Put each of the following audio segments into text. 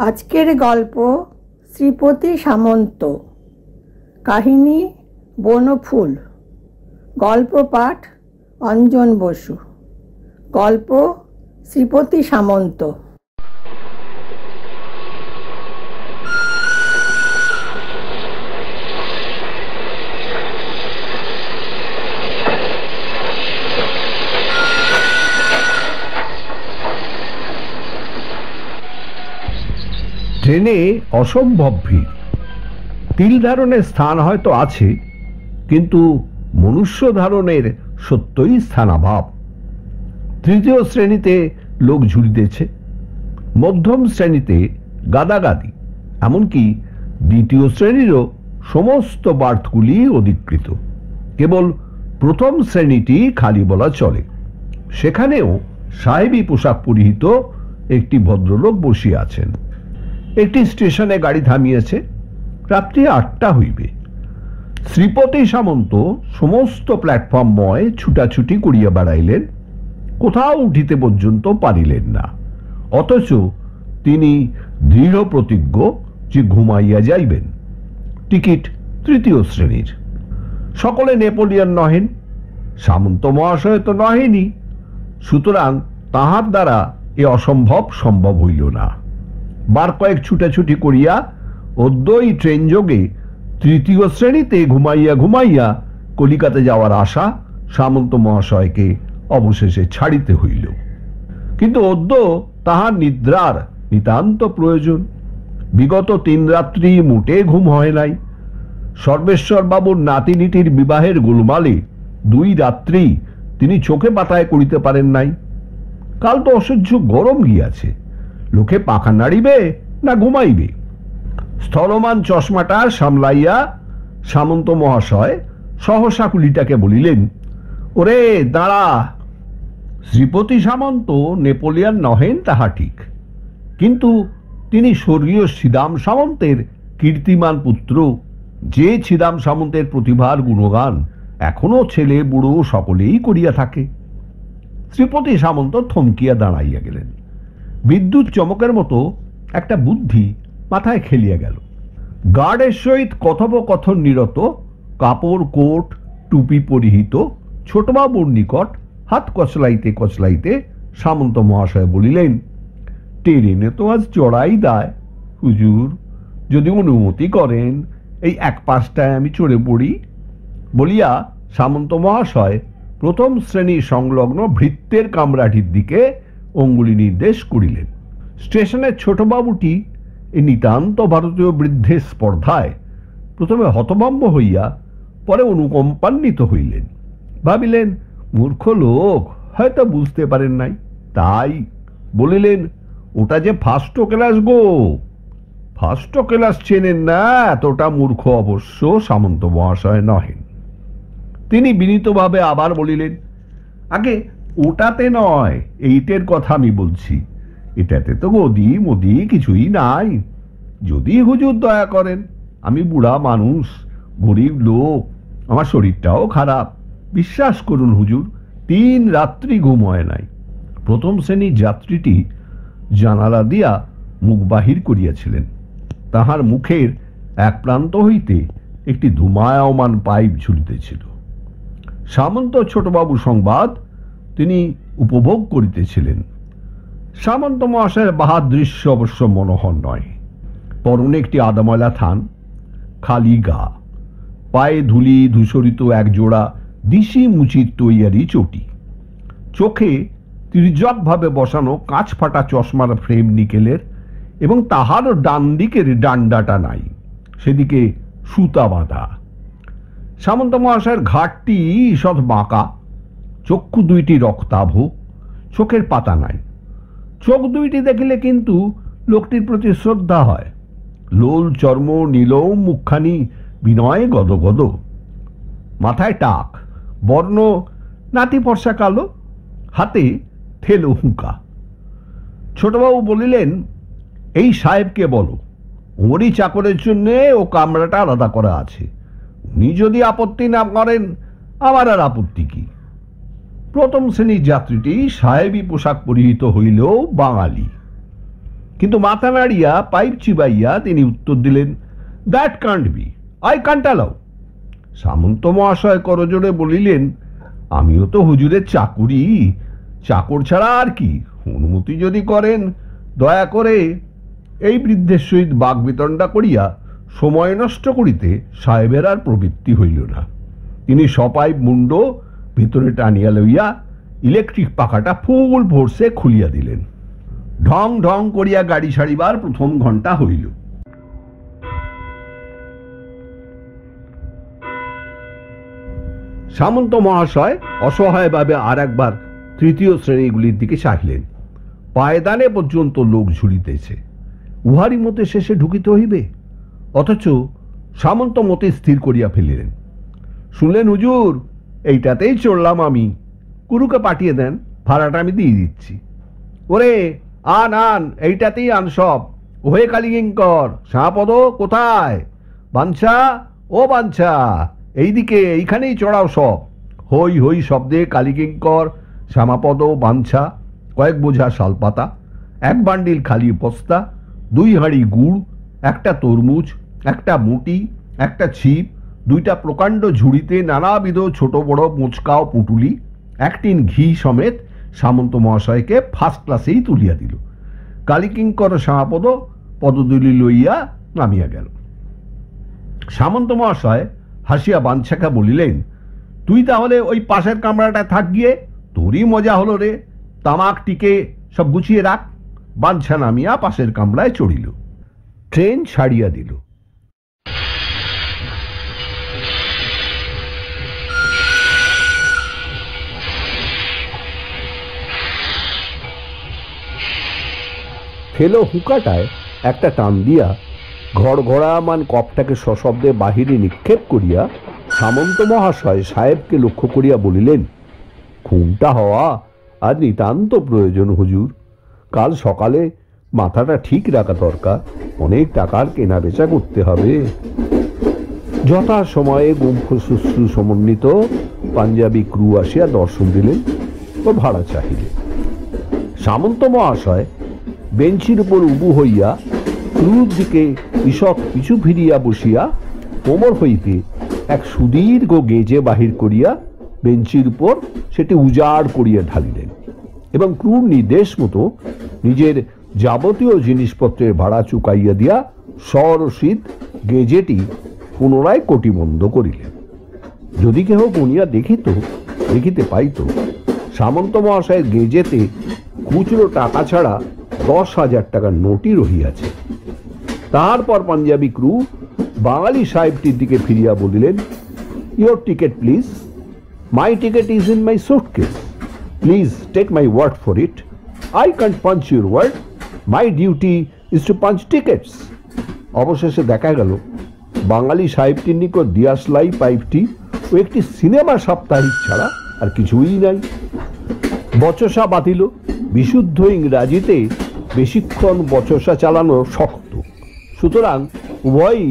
আজকের গল্প শ্রীপতি সামন্ত। কাহিনী বনফুল। গল্প পাঠ অঞ্জন বসু। গল্প শ্রীপতি সামন্ত। ট্রেনে অসম্ভব ভিড়। তিল ধারণের স্থান হয়তো আছে, কিন্তু মনুষ্য ধারণের সত্যই স্থানাভাব। তৃতীয় শ্রেণীতে লোক ঝুলিতেছে, মধ্যম শ্রেণীতে গাদাগাদি, এমনকি দ্বিতীয় শ্রেণীরও সমস্ত বার্থগুলি অধিকৃত। কেবল প্রথম শ্রেণীটি খালি বলা চলে। সেখানেও সাহেবী পোশাক পরিহিত একটি ভদ্রলোক বসিয়া আছেন। একটি স্টেশনে গাড়ি থামিয়েছে। রাত্রি ৮টা হইবে। শ্রীপতি সামন্ত সমস্ত প্ল্যাটফর্মময় ছুটাছুটি করিয়া বেড়াইলেন, কোথাও উঠিতে পর্যন্ত পারিলেন না। অথচ তিনি দৃঢ় প্রতিজ্ঞ যে ঘুমাইয়া যাইবেন। টিকিট তৃতীয় শ্রেণীর। সকলে নেপোলিয়ন নহেন, সামন্ত মহাশয় তো নহেনই। সুতরাং তাহার দ্বারা এ অসম্ভব সম্ভব হইল না। বার কয়েক ছুটাছুটি করিয়া অদ্যই ট্রেন যোগে তৃতীয় শ্রেণীতে ঘুমাইয়া ঘুমাইয়া কলিকাতা যাওয়ার আশা সামন্ত মহাশয়কে অবশেষে ছাড়িতে হইল। কিন্তু অদ্য তাহার নিদ্রার নিতান্ত প্রয়োজন। বিগত ৩ রাত্রি মোটে ঘুম হয় নাই। সর্বেশ্বর বাবুর নাতিনীটির বিবাহের গোলমালে 2 রাত্রি তিনি চোখে পাতায় করিতে পারেন নাই। কাল তো অসহ্য গরম গিয়াছে। লোকে পাখা নাড়িবে না ঘুমাইবে? স্থলমান চশমাটা সামলাইয়া সামন্ত মহাশয় সহসা কুলিটাকে বলিলেন, ওরে দাঁড়া। শ্রীপতি সামন্ত নেপোলিয়ন নহেন তাহা ঠিক, কিন্তু তিনি স্বর্গীয় শ্রীদাম সামন্তের কীর্তিমান পুত্র। যে শ্রীদাম সামন্তের প্রতিভার গুণগান এখনো ছেলে বুড়ো সকলেই করিয়া থাকে। শ্রীপতি সামন্ত থমকিয়া দাঁড়াইয়া গেলেন। বিদ্যুৎ চমকের মতো একটা বুদ্ধি মাথায় খেলিয়া গেল। গার্ডের সহিত কথোপকথন নিরত, কাপড় কোট টুপি পরিহিত ছোটবাবুর নিকট হাত কচলাইতে কচলাইতে সামন্ত মহাশয় বলিলেন, ট্রেনে তো আজ চড়াই দায়। হুজুর, যদি অনুমতি করেন এই 1-5টায় আমি চড়ে পড়ি। বলিয়া সামন্ত মহাশয় প্রথম শ্রেণীর সংলগ্ন ভৃত্যের কামরাটির দিকে অঙ্গুলি নির্দেশ করিলেন। স্টেশনের ছোটবাবুটি এই নিতান্ত ভারতীয় বৃদ্ধের স্পর্ধায় প্রথমে হতভম্ব হইয়া পরে অনুকম্পান্বিত হইলেন। ভাবিলেন, মূর্খ লোক, হয়তো বুঝতে পারেন নাই। তাই বলিলেন, ওটা যে ফার্স্ট ক্লাস গো। ফার্স্ট ক্লাস চেনেন না এতটা মূর্খ অবশ্য সামন্ত মহাশয় নহেন। তিনি বিনীতভাবে আবার বলিলেন, আগে ওটাতে নয়, এইটের কথা আমি বলছি। এটাতে তো গদি মদি কিছুই নাই। যদি হুজুর দয়া করেন, আমি বুড়া মানুষ, গরিব লোক, আমার শরীরটাও খারাপ। বিশ্বাস করুন হুজুর, 3 রাত্রি ঘুম হয় নাই। প্রথম শ্রেণীর যাত্রীটি জানালা দিয়া মুখ বাহির করিয়াছিলেন। তাহার মুখের এক প্রান্ত হইতে একটি ধূমায়মান পাইপ ঝুলিতেছিল। সামন্ত ছোটবাবু সংবাদ তিনি উপভোগ করিতেছিলেন। সামন্ত মহাশয়ের বাহার দৃশ্য অবশ্য মনোহর নয়। পরনে একটি আদাময়লা থান, খালি গা, পায়ে ধুলি ধূসরিত এক জোড়া দিশি মুচির তৈয়ারি চটি, চোখে তির্যকভাবে বসানো কাঁচ ফাটা চশমার ফ্রেম নিকেলের, এবং তাহার ডান দিকের ডান্ডাটা নাই, সেদিকে সুতা বাঁধা। সামন্ত মহাশয়ের ঘাটটি ঈষৎ বাঁকা, চক্ষু 2টি রক্তাভ, চোখের পাতা নাই। চোখ 2টি দেখিলে কিন্তু লোকটির প্রতি শ্রদ্ধা হয়। লোল চর্ম, নীলম মুখখানি বিনয়ে গদগদ, মাথায় টাক, বর্ণ নাতি ফর্সা কালো, হাতে থেলো হুঁকা। ছোটবাবু বলিলেন, এই সাহেবকে বলো, ওরই চাকরের জন্যে ও কামরাটা আলাদা করা আছে। উনি যদি আপত্তি না করেন, আমার আর আপত্তি কি? প্রথম শ্রেণীর যাত্রীটি সাহেবী পোশাক পরিহিত হইলেও বাঙালি। কিন্তু মাথা নাড়িয়া পাইপ চিবাইয়া তিনি উত্তর দিলেন, that can't be, I can't allow. সামন্ত মহাশয় করজোড়ে বলিলেন, আমিও তো হুজুরের চাকুরি, চাকর ছাড়া আর কি, অনুমতি যদি করেন দয়া করে। এই বৃদ্ধের সহিত বাগবিতণ্ডা করিয়া সময় নষ্ট করিতে সাহেবের আর প্রবৃত্তি হইল না। তিনি সপাইপ মুন্ড ভিতরে টানিয়া লইয়া ইলেকট্রিক পাখাটা ফুল ফোর্সে খুলিয়া দিলেন। ঢং ঢং করিয়া গাড়ি সারিবার প্রথম ঘণ্টা হইল। সামন্ত মহাশয় অসহায়ভাবে আর একবার তৃতীয় শ্রেণীগুলির দিকে চাহিলেন। পায়দানে পর্যন্ত লোক ঝুলিতেছে, উহারই মতে শেষে ঢুকিতে হইবে। অথচ সামন্ত মতে স্থির করিয়া ফেলিলেন। শুনলেন হুজুর, এইটাতেই চললাম আমি, কুরুকে পাঠিয়ে দেন, ভাড়াটা আমি দিয়ে দিচ্ছি। ওরে আন আন, এইটাতেই আন সব। ওহে কালীকিঙ্কর, শাহপদ কোথায়? বাঞ্ছা, ও বাঞ্ছা, এইদিকে, এইখানেই চড়াও সব। হই হই শব্দে কালীকিঙ্কর, শ্যামাপদ, বাঞ্ছা, কয়েক বোঝা শালপাতা, এক বান্ডিল খালি বস্তা, 2 হাঁড়ি গুড়, একটা তরমুজ, একটা মুটি, একটা ছিপ, 2টা প্রকাণ্ড ঝুড়িতে নানাবিধ ছোট বড় মোচকাও পুটুলি, 1 টিন ঘি সমেত সামন্ত মহাশয়কে ফার্স্ট ক্লাসেই তুলিয়া দিল। কালীকিঙ্কর শ্যামাপদ পদদুলি লইয়া নামিয়া গেল। সামন্ত মহাশয় হাসিয়া বাঞ্ছাকে বলিলেন, তুই তাহলে ওই পাশের কামরাটা থাক গিয়ে, তোরই মজা হলো রে, তামাক টিকে সব গুছিয়ে রাখ। বাঞ্ছা নামিয়া পাশের কামরায় চড়িল। ট্রেন ছাড়িয়া দিল। ফেলো হুকাটায় একটা টান দিয়া ঘড়ঘড়ামান কপটাকে সশব্দে বাহিরে নিক্ষেপ করিয়া সামন্ত মহাশয় সাহেবকে লক্ষ্য করিয়া বলিলেন, ঘুমটা হওয়া আজ নিতান্ত প্রয়োজন হুজুর। কাল সকালে মাথাটা ঠিক রাখা দরকার, অনেক টাকার কেনা বেচা করতে হবে। যথা সময়ে গুম্ফুসুশ্রু সমন্বিত পাঞ্জাবি ক্রু আসিয়া দর্শন দিলেন ও ভাড়া চাহিলেন। সামন্ত মহাশয় বেঞ্চির উপর উবু হইয়া ক্রুর দিকে ঈষৎ পিছু ফিরিয়া বসিয়া কোমর হইতে এক সুদীর্ঘ গেজে বাহির করিয়া বেঞ্চির উপর সেটি উজাড় করিয়া ঢালিলেন এবং ক্রুর নির্দেশ মতো নিজের যাবতীয় জিনিসপত্রের ভাড়া চুকাইয়া দিয়া সরসিদ গেজেটি পুনরায় কটিবন্ধ করিলেন। যদি কেহ গুনিয়া দেখিতে পাইত, সামন্ত মহাশয়ের গেজেতে খুচরো টাকা ছাড়া 10,000 টাকার নোটই রহিয়াছে। তারপর পাঞ্জাবি ক্রু বাঙালি সাহেবটির দিকে ফিরিয়া বলিলেন, your ticket please, my ticket is in my suitcase, please take my word for it, I can't punch your word, my duty is to punch tickets. অবশেষে দেখা গেল বাঙালি সাহেবটির নিকট দিয়াশলাই পাইপটি ও একটি সিনেমা সাপ্তাহিক ছাড়া আর কিছুই নাই। বচসা বাতিল। বিশুদ্ধ ইংরাজিতে বেশিক্ষণ বচসা চালানো শক্ত, সুতরাং উভয়ই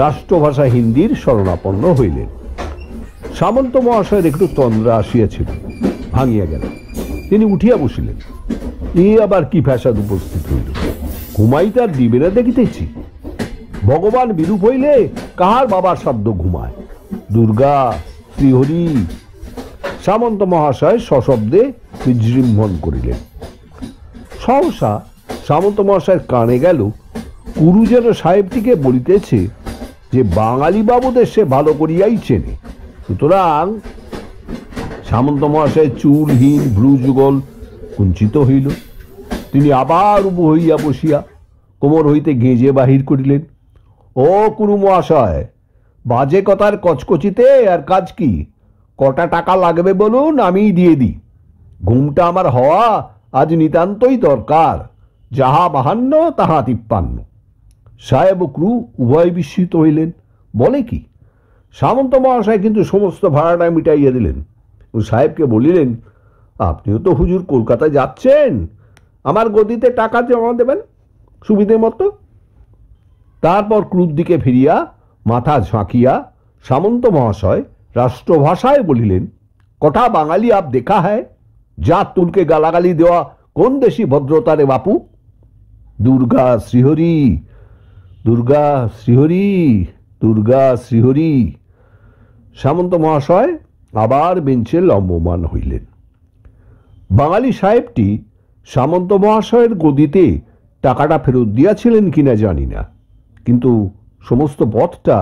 রাষ্ট্রভাষা হিন্দির শরণাপন্ন হইলেন। সামন্ত মহাশয়ের একটু তন্দ্রা আসিয়াছিল, ভাঙিয়া গেল। তিনি উঠিয়া বসিলেন। এই আবার কি ফ্যাসাদ উপস্থিত হইল? ঘুমাইতে আর দিবে না দেখিতেছি। ভগবান বিরূপ হইলে কাহার বাবার শব্দ ঘুমায়? দুর্গা, শ্রীহরি। সামন্ত মহাশয় সশব্দে বিজৃম্ভণ করিলেন। সহসা সামন্ত মহাশয়ের কানে গেল, কুরু যেন সাহেবটিকে বলিতেছে যে বাঙালি বাবুদের সে ভালো করিয়াই চেনে। সুতরাং সামন্ত মহাশয়ের চুলহীন ভ্রুযুগল কুঞ্চিত হইল। তিনি আবার উবু হইয়া বসিয়া কোমর হইতে গেঁজে বাহির করিলেন। ও কুরু মহাশয়, বাজে কথার কচকচিতে আর কাজ কি? কটা টাকা লাগবে বলুন, আমিই দিয়ে দিই। ঘুমটা আমার হওয়া আজ নিতান্তই দরকার, যাহা 52 তাহা 53। সাহেব ও ক্রু উভয় বিস্মিত হইলেন। বলে কি? সামন্ত মহাশয় কিন্তু সমস্ত ভাড়াটা মিটাইয়া দিলেন ও সাহেবকে বলিলেন, আপনিও তো হুজুর কলকাতায় যাচ্ছেন, আমার গদিতে টাকা জমা দেবেন সুবিধে মতো। তারপর ক্রুর দিকে ফিরিয়া মাথা ঝাঁকিয়া সামন্ত মহাশয় রাষ্ট্রভাষায় বলিলেন, কটা বাঙালি আপ দেখা হ্যায়, জাত তুলকে গালাগালি দেওয়া কোন দেশি ভদ্রতা রে বাপু? দুর্গা শ্রীহরি, দুর্গা শ্রীহরি, দুর্গা শ্রীহরি। সামন্ত মহাশয় আবার বেঞ্চে লম্বমান হইলেন। বাঙালি সাহেবটি সামন্ত মহাশয়ের গদিতে টাকাটা ফেরত দিয়াছিলেন কিনা জানি না, কিন্তু সমস্ত পথটা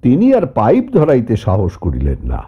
তিনি আর পাইপ ধরাইতে সাহস করিলেন না।